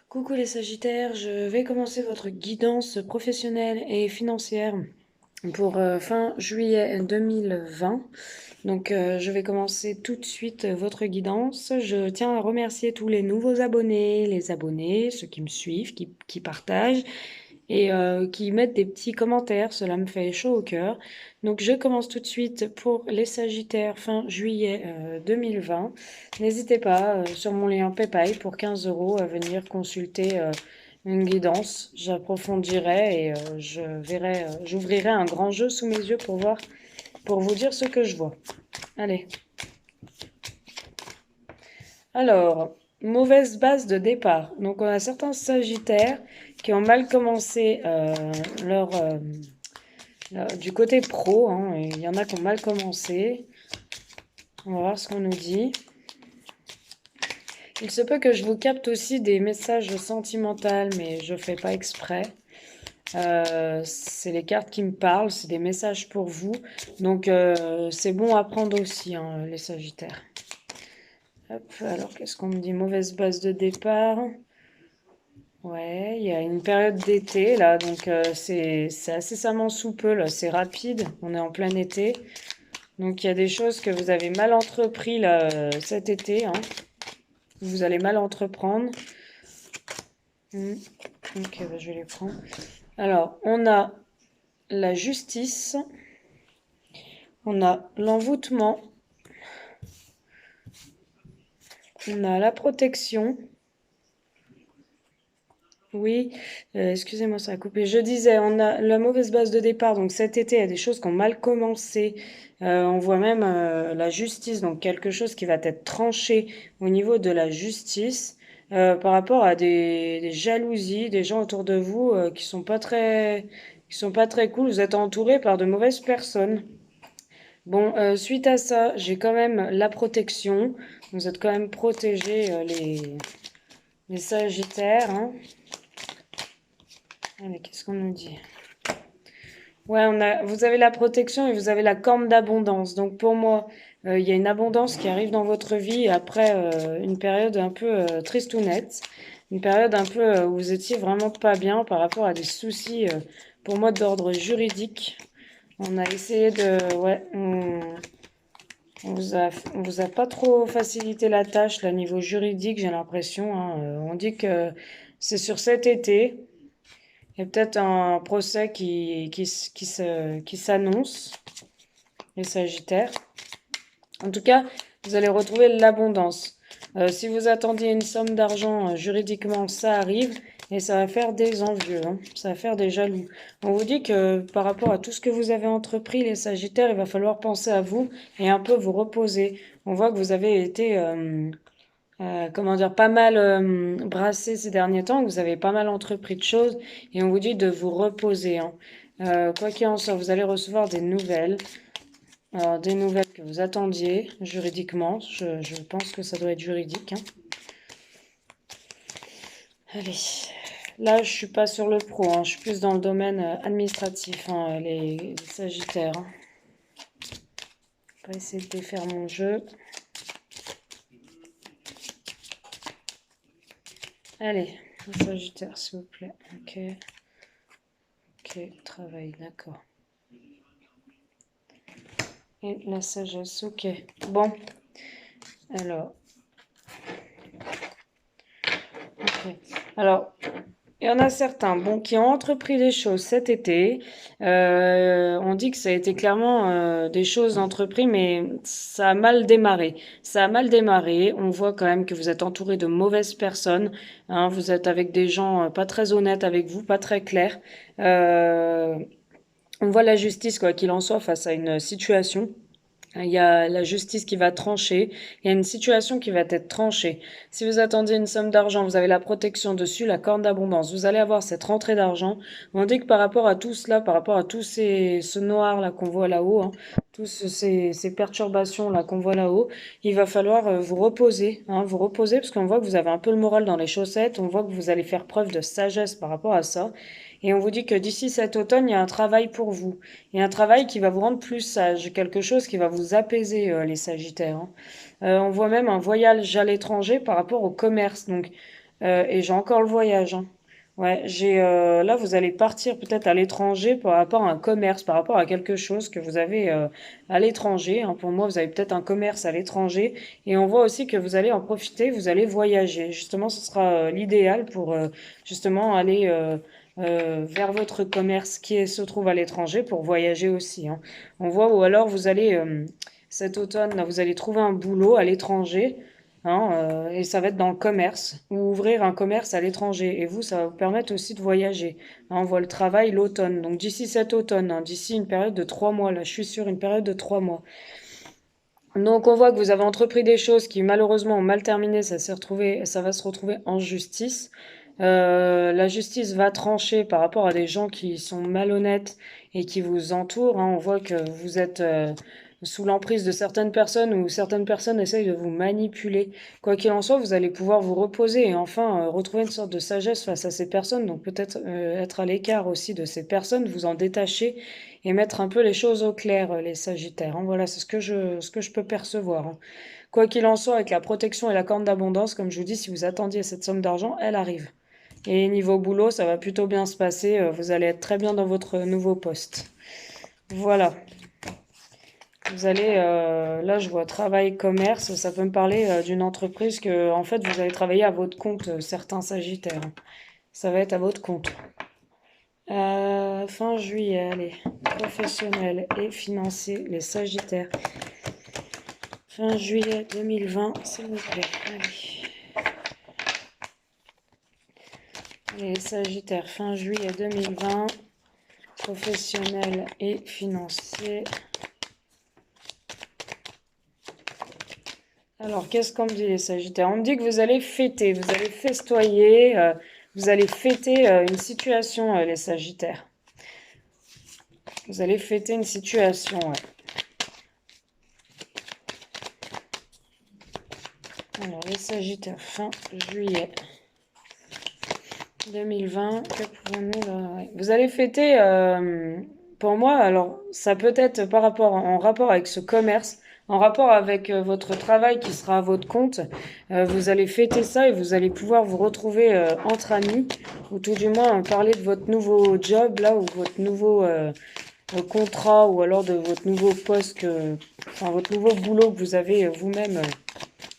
Coucou les Sagittaires, je vais commencer votre guidance professionnelle et financière pour fin juillet 2020. Donc je vais commencer tout de suite votre guidance. Je tiens à remercier tous les nouveaux abonnés, les abonnés, ceux qui me suivent, qui partagent et qui mettent des petits commentaires. Cela me fait chaud au cœur. Donc je commence tout de suite pour les Sagittaires fin juillet 2020. N'hésitez pas sur mon lien PayPal pour 15 euros à venir consulter une guidance. J'approfondirai et je verrai, j'ouvrirai un grand jeu sous mes yeux pour voir, pour vous dire ce que je vois. Allez. Alors, mauvaise base de départ. Donc on a certains Sagittaires qui ont mal commencé du côté pro, hein, et il y en a qui ont mal commencé. On va voir ce qu'on nous dit. Il se peut que je vous capte aussi des messages sentimentaux, mais je fais pas exprès. C'est les cartes qui me parlent, c'est des messages pour vous. Donc c'est bon à prendre aussi, hein, les Sagittaires. Hop, alors qu'est-ce qu'on me dit? Mauvaise base de départ. Ouais, il y a une période d'été là, donc c'est incessamment sous peu, là, c'est rapide, on est en plein été. Donc il y a des choses que vous avez mal entrepris là cet été, hein. Vous allez mal entreprendre. Ok, bah, je vais les prendre. Alors, on a la justice, on a l'envoûtement, on a la protection. Oui, excusez-moi, ça a coupé. Je disais, on a la mauvaise base de départ. Donc cet été, il y a des choses qui ont mal commencé. On voit même la justice, donc quelque chose qui va être tranché au niveau de la justice par rapport à des jalousies, des gens autour de vous qui sont pas très cool. Vous êtes entouré par de mauvaises personnes. Bon, suite à ça, j'ai quand même la protection. Vous êtes quand même protégés, les Sagittaires, hein. Allez, qu'est-ce qu'on nous dit? Ouais, vous avez la protection et vous avez la corne d'abondance. Donc pour moi, il y a une abondance qui arrive dans votre vie après une période un peu tristounette, une période un peu où vous étiez vraiment pas bien par rapport à des soucis, pour moi, d'ordre juridique. On a essayé de, ouais, on vous a pas trop facilité la tâche, là, niveau juridique, j'ai l'impression, hein. On dit que c'est sur cet été. Il y a peut-être un procès qui s'annonce, les Sagittaires. En tout cas, vous allez retrouver l'abondance. Si vous attendiez une somme d'argent juridiquement, ça arrive et ça va faire des envieux, hein. Ça va faire des jaloux. On vous dit que par rapport à tout ce que vous avez entrepris, les Sagittaires, il va falloir penser à vous et un peu vous reposer. On voit que vous avez été comment dire, pas mal brassé ces derniers temps, que vous avez pas mal entrepris de choses, et on vous dit de vous reposer, hein. Quoi qu'il en soit, vous allez recevoir des nouvelles, alors, des nouvelles que vous attendiez juridiquement. Je pense que ça doit être juridique, hein. Allez, là je suis pas sur le pro, hein, je suis plus dans le domaine administratif, hein, les Sagittaires, hein. Je vais essayer de défaire mon jeu. Allez, les Sagittaires, s'il vous plaît. Ok. Ok, travail, d'accord. Et la sagesse, ok. Bon, alors, ok. Alors, il y en a certains, bon, qui ont entrepris des choses cet été. On dit que ça a été clairement des choses entreprises, mais ça a mal démarré. Ça a mal démarré. On voit quand même que vous êtes entouré de mauvaises personnes, hein. Vous êtes avec des gens pas très honnêtes avec vous, pas très clairs. Euh, on voit la justice, quoi qu'il en soit, face à une situation. Il y a la justice qui va trancher. Il y a une situation qui va être tranchée. Si vous attendiez une somme d'argent, vous avez la protection dessus, la corne d'abondance. Vous allez avoir cette rentrée d'argent. On dit que par rapport à tout cela, par rapport à ce noir là qu'on voit là-haut, hein, ces perturbations là qu'on voit là-haut, il va falloir vous reposer, hein, vous reposer parce qu'on voit que vous avez un peu le moral dans les chaussettes. On voit que vous allez faire preuve de sagesse par rapport à ça. Et on vous dit que d'ici cet automne, il y a un travail pour vous. Il y a un travail qui va vous rendre plus sage, quelque chose qui va vous apaiser, les Sagittaires, hein. On voit même un voyage à l'étranger par rapport au commerce. Donc, Et j'ai encore le voyage, hein. Ouais, là, vous allez partir peut-être à l'étranger par rapport à un commerce, par rapport à quelque chose que vous avez à l'étranger, hein. Pour moi, vous avez peut-être un commerce à l'étranger. Et on voit aussi que vous allez en profiter, vous allez voyager. Justement, ce sera l'idéal pour justement aller vers votre commerce se trouve à l'étranger pour voyager aussi, hein. On voit, ou alors vous allez, cet automne, là, vous allez trouver un boulot à l'étranger, hein, et ça va être dans le commerce, ou ouvrir un commerce à l'étranger. Et vous, ça va vous permettre aussi de voyager. Hein, on voit le travail l'automne. Donc d'ici cet automne, hein, d'ici une période de 3 mois, là, je suis sur une période de 3 mois. Donc on voit que vous avez entrepris des choses qui malheureusement ont mal terminé, ça va se retrouver en justice. La justice va trancher par rapport à des gens qui sont malhonnêtes et qui vous entourent, hein. On voit que vous êtes sous l'emprise de certaines personnes ou certaines personnes essayent de vous manipuler. Quoi qu'il en soit, vous allez pouvoir vous reposer et enfin retrouver une sorte de sagesse face à ces personnes. Donc peut-être être à l'écart aussi de ces personnes, vous en détacher et mettre un peu les choses au clair, les Sagittaires, hein. Voilà, c'est ce que je peux percevoir, hein. Quoi qu'il en soit, avec la protection et la corne d'abondance, comme je vous dis, si vous attendiez cette somme d'argent, elle arrive. Et niveau boulot, ça va plutôt bien se passer. Vous allez être très bien dans votre nouveau poste. Voilà. Vous allez, là, je vois travail, commerce. Ça peut me parler d'une entreprise que, en fait, vous allez travailler à votre compte, certains Sagittaires, hein. Ça va être à votre compte. Fin juillet, allez. Professionnel et financier, les Sagittaires. Fin juillet 2020, s'il vous plaît. Allez. Allez, les Sagittaires, fin juillet 2020. Professionnel et financier. Alors, qu'est-ce qu'on me dit, les Sagittaires? On me dit que vous allez fêter, vous allez festoyer, vous allez fêter une situation, les Sagittaires. Vous allez fêter une situation, ouais. Alors, les Sagittaires, fin juillet 2020, que pouvons-nous là? Ouais. Vous allez fêter, pour moi, alors, ça peut être en rapport avec ce commerce, en rapport avec votre travail qui sera à votre compte. Vous allez fêter ça et vous allez pouvoir vous retrouver entre amis, ou tout du moins parler de votre nouveau job, là, ou votre nouveau contrat, ou alors de votre nouveau poste, enfin, votre nouveau boulot que vous avez vous-même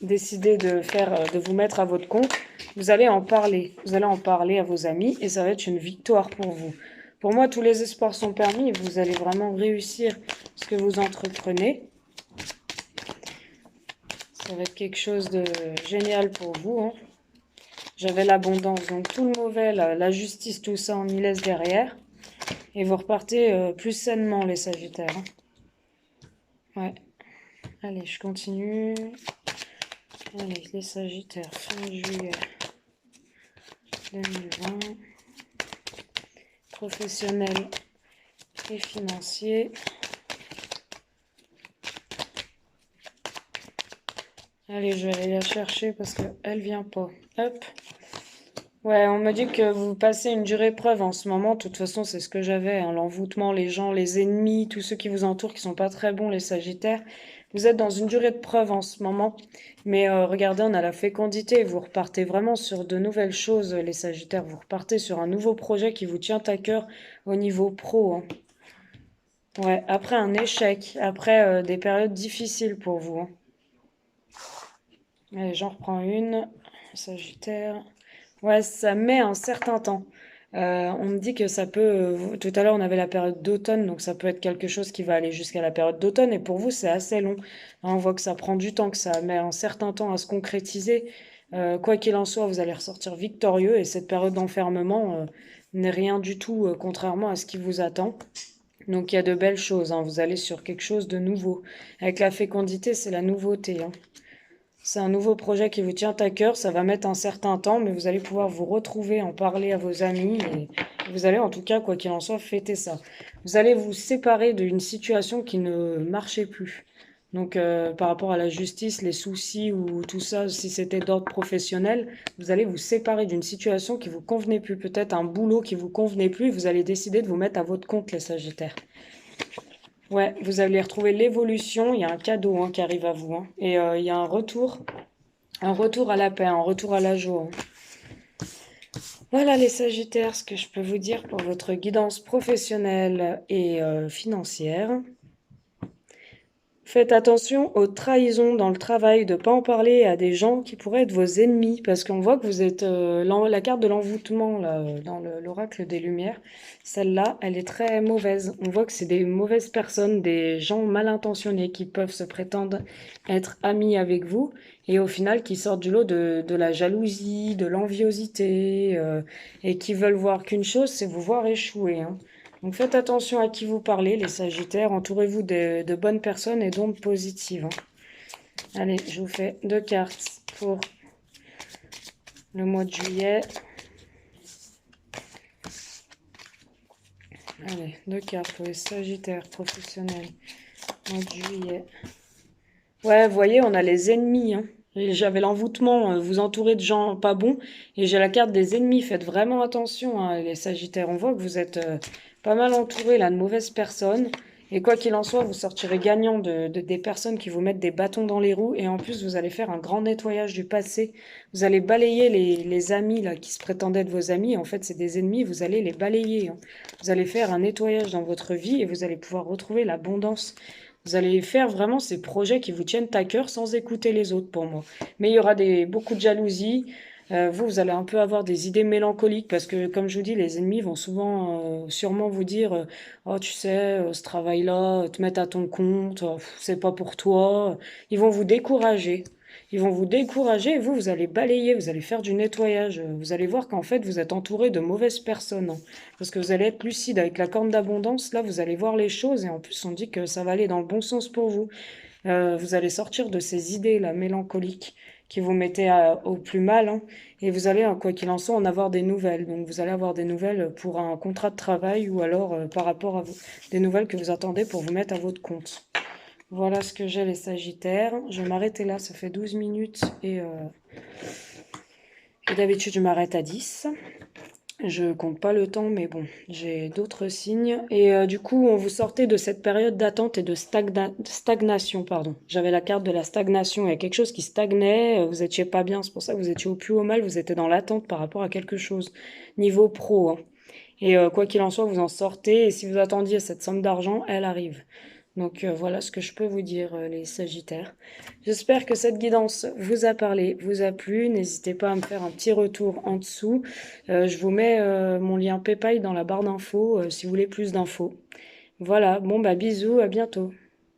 décidé de faire, de vous mettre à votre compte. Vous allez en parler. Vous allez en parler à vos amis et ça va être une victoire pour vous. Pour moi, tous les espoirs sont permis et vous allez vraiment réussir ce que vous entreprenez. Ça va être quelque chose de génial pour vous, hein. J'avais l'abondance, donc tout le mauvais, la justice, tout ça, on y laisse derrière. Et vous repartez plus sainement, les Sagittaires, hein. Ouais. Allez, je continue. Allez, les Sagittaires, fin juillet 2020. Professionnel et financier. Allez, je vais aller la chercher parce qu'elle vient pas. Hop. Ouais, on me dit que vous passez une dure épreuve en ce moment. De toute façon, c'est ce que j'avais, hein. L'envoûtement, les gens, les ennemis, tous ceux qui vous entourent qui sont pas très bons, les Sagittaires. Vous êtes dans une durée de preuve en ce moment. Mais regardez, on a la fécondité. Vous repartez vraiment sur de nouvelles choses, les Sagittaires. Vous repartez sur un nouveau projet qui vous tient à cœur au niveau pro, hein. Ouais, après un échec, après des périodes difficiles pour vous, hein. Allez, j'en reprends une. Sagittaire. Ouais, ça met un certain temps. On me dit que ça peut. Tout à l'heure, on avait la période d'automne, donc ça peut être quelque chose qui va aller jusqu'à la période d'automne. Et pour vous, c'est assez long. Hein, on voit que ça prend du temps, que ça met un certain temps à se concrétiser. Quoi qu'il en soit, vous allez ressortir victorieux. Et cette période d'enfermement n'est rien du tout, contrairement à ce qui vous attend. Donc il y a de belles choses, hein. Vous allez sur quelque chose de nouveau. Avec la fécondité, c'est la nouveauté, hein. C'est un nouveau projet qui vous tient à cœur, ça va mettre un certain temps, mais vous allez pouvoir vous retrouver, en parler à vos amis, et vous allez en tout cas, quoi qu'il en soit, fêter ça. Vous allez vous séparer d'une situation qui ne marchait plus. Donc par rapport à la justice, les soucis ou tout ça, si c'était d'ordre professionnel, vous allez vous séparer d'une situation qui vous convenait plus, peut-être un boulot qui vous convenait plus, vous allez décider de vous mettre à votre compte, les Sagittaires. Ouais, vous allez retrouver l'évolution, il y a un cadeau, hein, qui arrive à vous, hein. Et il y a un retour à la paix, un retour à la joie, hein. Voilà les Sagittaires, ce que je peux vous dire pour votre guidance professionnelle et financière. Faites attention aux trahisons dans le travail, de ne pas en parler à des gens qui pourraient être vos ennemis, parce qu'on voit que vous êtes la carte de l'envoûtement là, dans l'oracle des Lumières. Celle-là, elle est très mauvaise. On voit que c'est des mauvaises personnes, des gens mal intentionnés qui peuvent se prétendre être amis avec vous, et au final qui sortent du lot de la jalousie, de l'enviosité, et qui veulent voir qu'une chose, c'est vous voir échouer, hein. Donc faites attention à qui vous parlez, les Sagittaires. Entourez-vous de bonnes personnes et d'ondes positives, hein. Allez, je vous fais deux cartes pour le mois de juillet. Allez, deux cartes pour les Sagittaires professionnels, mois de juillet. Ouais, vous voyez, on a les ennemis, hein. Et j'avais l'envoûtement, vous entourez de gens pas bons. Et j'ai la carte des ennemis. Faites vraiment attention, hein, les Sagittaires. On voit que vous êtes pas mal entourés là de mauvaises personnes. Et quoi qu'il en soit, vous sortirez gagnant des personnes qui vous mettent des bâtons dans les roues. Et en plus, vous allez faire un grand nettoyage du passé. Vous allez balayer les amis là qui se prétendaient être vos amis. En fait, c'est des ennemis. Vous allez les balayer, hein. Vous allez faire un nettoyage dans votre vie et vous allez pouvoir retrouver l'abondance. Vous allez faire vraiment ces projets qui vous tiennent à cœur sans écouter les autres pour moi. Mais il y aura beaucoup de jalousie. Vous allez un peu avoir des idées mélancoliques parce que, comme je vous dis, les ennemis vont souvent, sûrement vous dire oh, tu sais, ce travail-là, te mettre à ton compte, c'est pas pour toi. Ils vont vous décourager. Ils vont vous décourager et vous allez balayer, vous allez faire du nettoyage. Vous allez voir qu'en fait, vous êtes entouré de mauvaises personnes, hein. Parce que vous allez être lucide avec la corne d'abondance. Là, vous allez voir les choses et en plus, on dit que ça va aller dans le bon sens pour vous. Vous allez sortir de ces idées là mélancoliques qui vous mettaient au plus mal, hein, et vous allez, quoi qu'il en soit, en avoir des nouvelles. Donc vous allez avoir des nouvelles pour un contrat de travail ou alors par rapport à vous, des nouvelles que vous attendez pour vous mettre à votre compte. Voilà ce que j'ai les Sagittaires. Je vais m'arrêter là, ça fait 12 minutes et d'habitude je m'arrête à 10. Je compte pas le temps, mais bon, j'ai d'autres signes. Et du coup, on vous sortait de cette période d'attente et de stagnation, pardon. J'avais la carte de la stagnation. Il y a quelque chose qui stagnait, vous étiez pas bien, c'est pour ça que vous étiez au plus haut mal, vous étiez dans l'attente par rapport à quelque chose, niveau pro, hein. Et quoi qu'il en soit, vous en sortez. Et si vous attendiez cette somme d'argent, elle arrive. Donc voilà ce que je peux vous dire, les Sagittaires. J'espère que cette guidance vous a parlé, vous a plu. N'hésitez pas à me faire un petit retour en dessous. Je vous mets mon lien PayPal dans la barre d'infos si vous voulez plus d'infos. Voilà, bon bah bisous, à bientôt.